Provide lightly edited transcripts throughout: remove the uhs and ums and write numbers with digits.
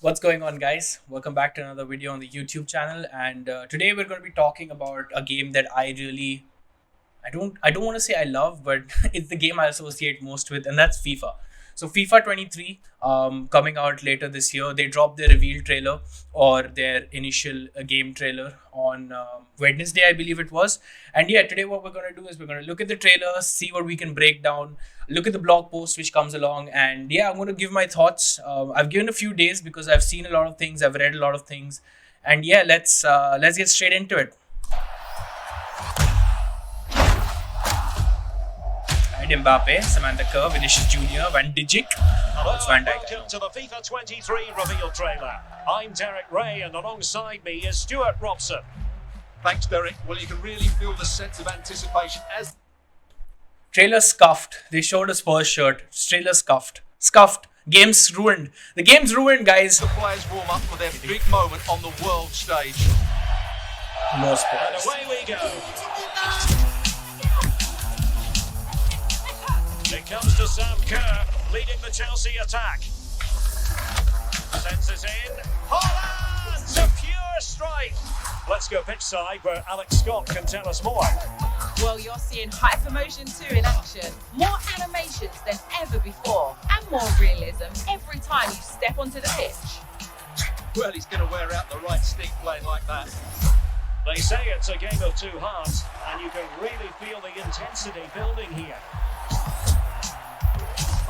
What's going on, guys? Welcome back to another video on the YouTube channel. And today we're going to be talking about a game that I don't want to say I love, but it's the game I associate most with, and that's FIFA. So FIFA 23, coming out later this year. They dropped their reveal trailer or their initial game trailer on Wednesday, I believe it was. And yeah, today what we're going to do is we're going to look at the trailer, see what we can break down, look at the blog post which comes along, and yeah, I'm going to give my thoughts. I've given a few days because I've seen a lot of things, I've read a lot of things, and yeah, let's get straight into it. Mbappe, Samantha Kerr, Vinicius Junior, Van Dijk. Hello, It's Van Dijk. welcome to the FIFA 23 reveal trailer. I'm Derek Ray, and alongside me is Stuart Robson. Thanks, Derek. Well, you can really feel the sense of anticipation as Trailer scuffed. They showed a Spurs shirt. Trailer scuffed. Scuffed. Game's ruined. The game's ruined, guys. the players warm up for their big moment on the world stage. No And Spurs. away we go. It comes to Sam Kerr, leading the Chelsea attack. Sends it in. Holland! A pure strike. Let's go pitch side where Alex Scott can tell us more. Well, you're seeing Hypermotion 2 in action. More animations than ever before, and more realism every time you step onto the pitch. Well, he's going to wear out the right stick playing like that. They say it's a game of two halves, and you can really feel the intensity building here.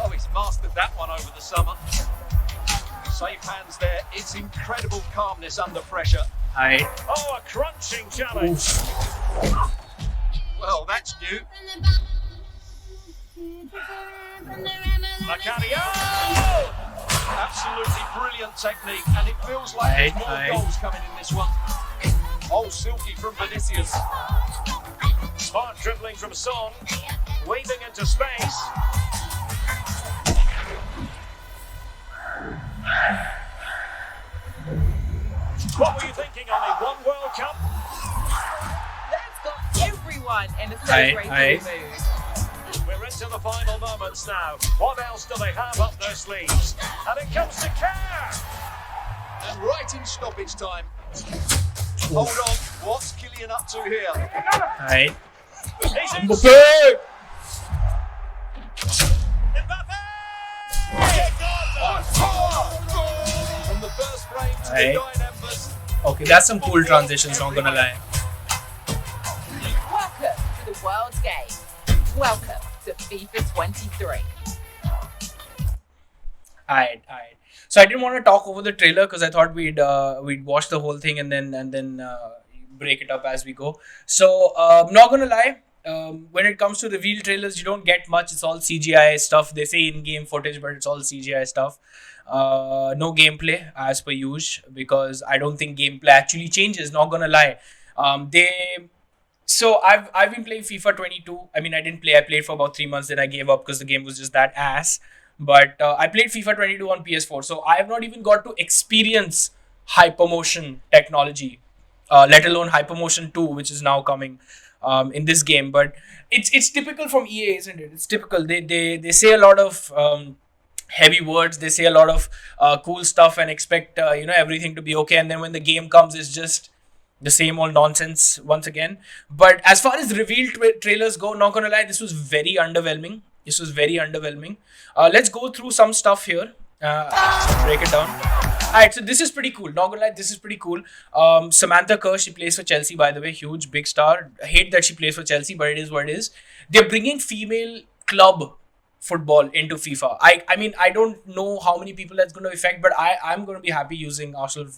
Oh, he's mastered that one over the summer. Safe hands there. It's incredible calmness under pressure. Alright. Oh, a crunching challenge. Well, that's new. Macario! Absolutely brilliant technique, and it feels like there's more Aye. goals coming in this one. Oh, silky from Vinicius. Smart dribbling from Son, weaving into space. What were you thinking, only one World Cup? That's got everyone in a Aye. celebratory mood. We're into the final moments now. What else do they have up their sleeves? And it comes to Kerr. And right in stoppage time. Hold on, what's Kylian up to here? Alright. He's in. Mbappe! Mbappe! From the first frame to Aye. the nine embers. Okay, that's some cool transitions, not gonna lie. Welcome to the world's game. Welcome to FIFA 23. Alright. So I didn't want to talk over the trailer because I thought we'd watch the whole thing and then break it up as we go. So not gonna lie, when it comes to reveal trailers, you don't get much. It's all CGI stuff. They say in-game footage, but it's all CGI stuff. No gameplay as per usual because I don't think gameplay actually changes. Not gonna lie. So I've been playing FIFA 22. I mean, I didn't play. I played for about 3 months, then I gave up because the game was just that ass. But I played FIFA 22 on PS4, so I have not even got to experience hypermotion technology, let alone hypermotion 2, which is now coming in this game. But it's typical from EA, isn't it? It's typical. They say a lot of heavy words. They say a lot of cool stuff and expect everything to be okay. And then when the game comes, it's just the same old nonsense once again. But as far as reveal trailers go, not gonna lie, this was very underwhelming. Let's go through some stuff here. Break it down. Alright, so this is pretty cool. Not gonna lie, this is pretty cool. Samantha Kerr, she plays for Chelsea, by the way. Huge, big star. I hate that she plays for Chelsea, but it is what it is. They're bringing female club football into FIFA. I mean, I don't know how many people that's going to affect, but I'm going to be happy using Arsenal,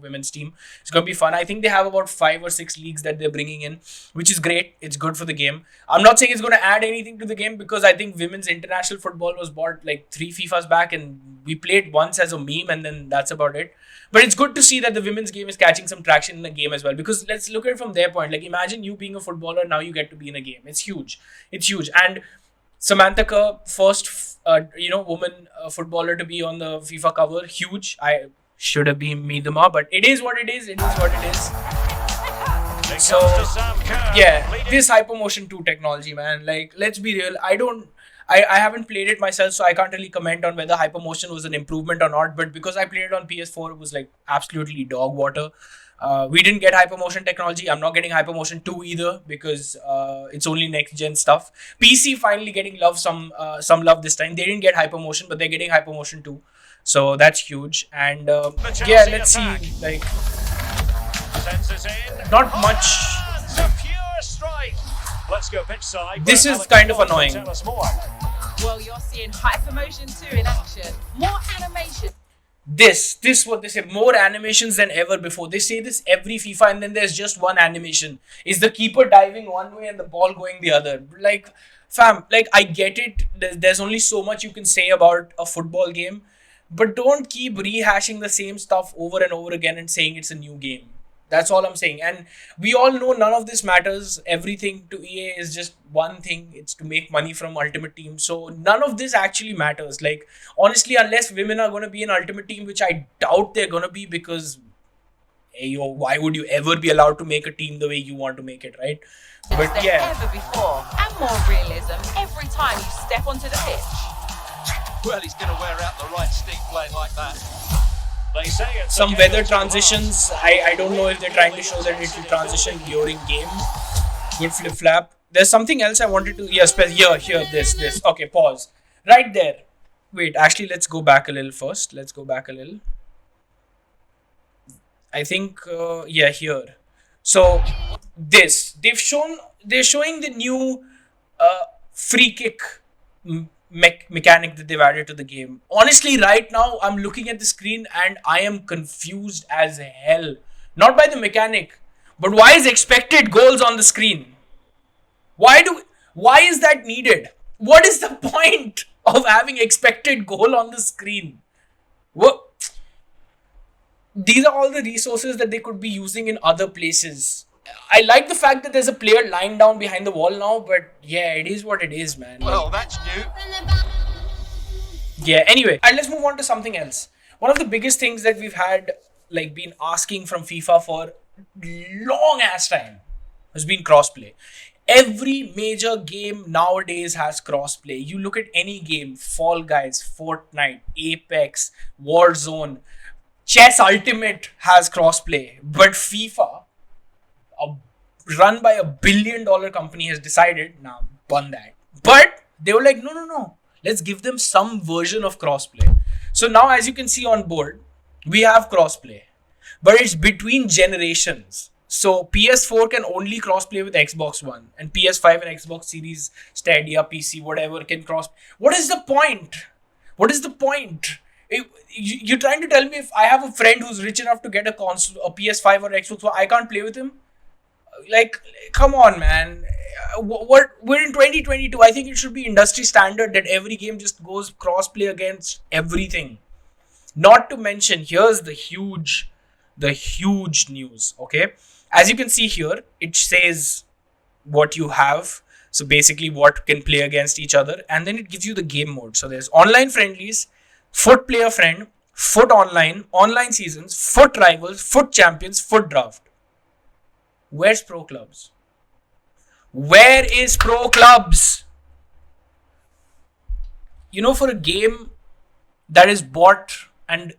women's team. It's going to be fun. I think they have about 5 or 6 leagues that they're bringing in, which is great. It's good for the game. I'm not saying it's going to add anything to the game because I think women's international football was bought like 3 FIFAs back and we played once as a meme and then that's about it. But it's good to see that the women's game is catching some traction in the game as well, because let's look at it from their point. Like, imagine you being a footballer, now you get to be in a game. It's huge. And Samantha Kerr, first, woman footballer to be on the FIFA cover. Huge. I should have been Midema, but it is what it is. So, yeah, this Hypermotion 2 technology, man. Like, let's be real. I haven't played it myself, so I can't really comment on whether hypermotion was an improvement or not. But because I played it on PS4, it was like absolutely dog water. We didn't get hypermotion technology. I'm not getting hypermotion 2 either because it's only next gen stuff. PC finally getting some love this time. They didn't get hypermotion, but they're getting hypermotion 2. So that's huge. And yeah, let's see. Like, not much. It's a pure strike. Let's go pitch side. This where is Alex kind of Scott can annoying. tell us more. Well, you're seeing Hypermotion 2 in action. More animation. This what they say, more animations than ever before. They say this every FIFA, and then there's just one animation. Is the keeper diving one way and the ball going the other? Like, fam, like, I get it. There's only so much you can say about a football game, but don't keep rehashing the same stuff over and over again and saying it's a new game. That's all I'm saying. And we all know none of this matters. Everything to EA is just one thing. It's to make money from Ultimate Team. So none of this actually matters. Like, honestly, unless women are going to be in Ultimate Team, which I doubt they're going to be, because, hey, yo, why would you ever be allowed to make a team the way you want to make it, right? But Than yeah, ever before. And more realism every time you step onto the pitch. Well, he's going to wear out the right stick playing like that. They say it's some a game weather of two transitions. I don't know if they're trying to show that it will transition during game. Good flip flap. There's something else I wanted to. Yes, here, this. Okay, pause. Right there. Wait, actually, let's go back a little first. Let's go back a little. I think, yeah, here. So, they're showing the new free kick mechanic that they've added to the game. Honestly, right now, I'm looking at the screen and I am confused as hell. Not by the mechanic, but why is expected goals on the screen? Why is that needed? What is the point of having expected goal on the screen? What? These are all the resources that they could be using in other places. I like the fact that there's a player lying down behind the wall now, but yeah, it is what it is, man. Well, that's new. Yeah, anyway, and let's move on to something else. One of the biggest things that we've had, like, been asking from FIFA for long ass time has been crossplay. Every major game nowadays has crossplay. You look at any game, Fall Guys, Fortnite, Apex, Warzone, Chess Ultimate has crossplay. But FIFA, run by $1 billion company, has decided, nah, bun that. But they were like, no. Let's give them some version of crossplay. So now, as you can see on board, we have crossplay. But it's between generations. So PS4 can only crossplay with Xbox One. And PS5 and Xbox Series, Stadia, PC, whatever can cross. What is the point? What is the point? You're trying to tell me if I have a friend who's rich enough to get a console, a PS5 or Xbox One, I can't play with him? Like, come on, man. What we're in 2022. I think it should be industry standard that every game just goes crossplay against everything. Not to mention, here's the huge news. Okay, as you can see here, it says what you have. So basically, what can play against each other, and then it gives you the game mode. So there's online friendlies, foot player friend, foot online, online seasons, foot rivals, foot champions, foot draft. Where's Pro Clubs? Where is Pro Clubs? You know, for a game that is bought and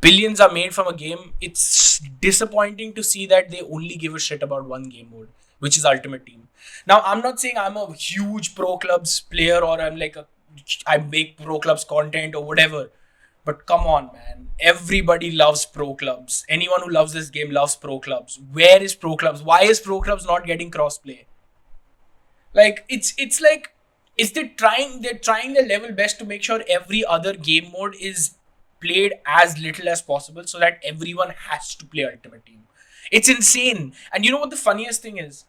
billions are made from a game, it's disappointing to see that they only give a shit about one game mode, which is Ultimate Team. Now, I'm not saying I'm a huge Pro Clubs player or I make Pro Clubs content or whatever. But come on, man. Everybody loves Pro Clubs. Anyone who loves this game loves Pro Clubs. Where is Pro Clubs? Why is Pro Clubs not getting crossplay? Like, it's they're trying their level best to make sure every other game mode is played as little as possible so that everyone has to play Ultimate Team. It's insane. And you know what the funniest thing is?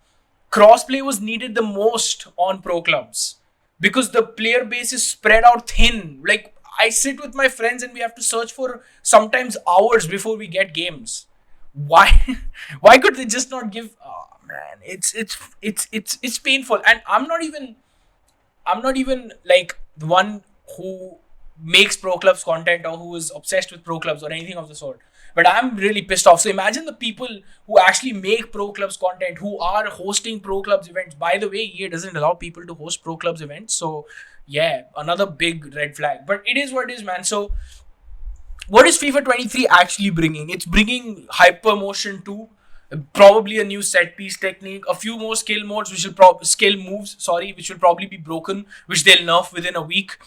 Crossplay was needed the most on Pro Clubs because the player base is spread out thin. Like, I sit with my friends and we have to search for sometimes hours before we get games. Why? Why could they just not give? Oh man, it's painful. And I'm not even like the one who makes Pro Clubs content or who is obsessed with Pro Clubs or anything of the sort. But I'm really pissed off. So imagine the people who actually make Pro Clubs content, who are hosting Pro Clubs events. By the way, EA doesn't allow people to host Pro Clubs events. So Yeah, another big red flag. But it is what it is, man. So what is FIFA 23 actually bringing? It's bringing hyper motion too, probably a new set piece technique, a few more skill modes, which will skill moves, sorry, which will probably be broken, which they'll nerf within a week.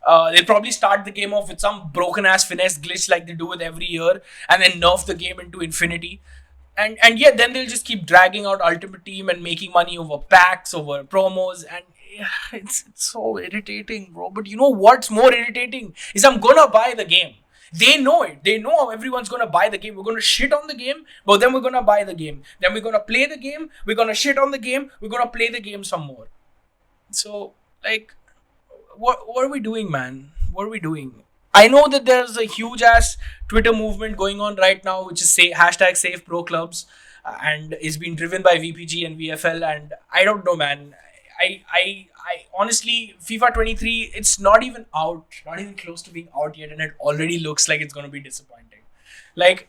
They'll probably start the game off with some broken ass finesse glitch like they do with every year, and then nerf the game into infinity. And yeah, then they'll just keep dragging out Ultimate Team and making money over packs, over promos, and yeah, it's so irritating, bro. But you know what's more irritating is I'm gonna buy the game. They know it. They know everyone's gonna buy the game. We're gonna shit on the game, but then we're gonna buy the game. Then we're gonna play the game. We're gonna shit on the game. We're gonna play the game some more. So like, what are we doing, man? What are we doing? I know that there's a huge ass Twitter movement going on right now, which is say hashtag Save Pro Clubs, and is being driven by VPG and VFL. And I don't know, man. I honestly, FIFA 23, it's not even out, not even close to being out yet, and it already looks like it's gonna be disappointing. Like,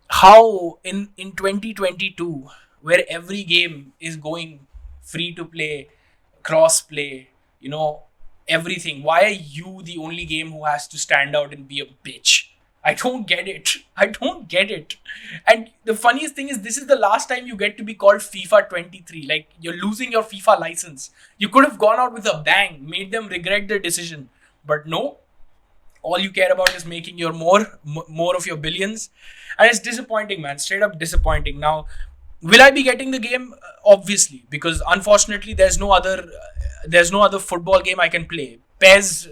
how in 2022, where every game is going free to play, cross play, you know, everything, why are you the only game who has to stand out and be a bitch? I don't get it. I don't get it. And the funniest thing is, this is the last time you get to be called FIFA 23. Like, you're losing your FIFA license. You could have gone out with a bang, made them regret their decision. But no, all you care about is making your more of your billions, and it's disappointing, man. Straight up disappointing. Now, will I be getting the game? Obviously, because unfortunately there's no other football game I can play. PES,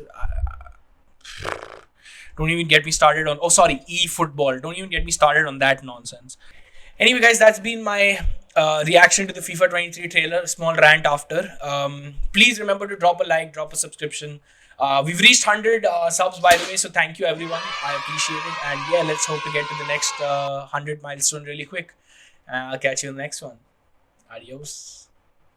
don't even get me started on, oh sorry, e-football, don't even get me started on that nonsense. Anyway, guys, that's been my reaction to the FIFA 23 trailer. Small rant after. Please remember to drop a like, drop a subscription. We've reached 100 subs, by the way, so thank you, everyone. I appreciate it. And yeah, let's hope to get to the next 100 milestone really quick. I'll catch you in the next one. Adios.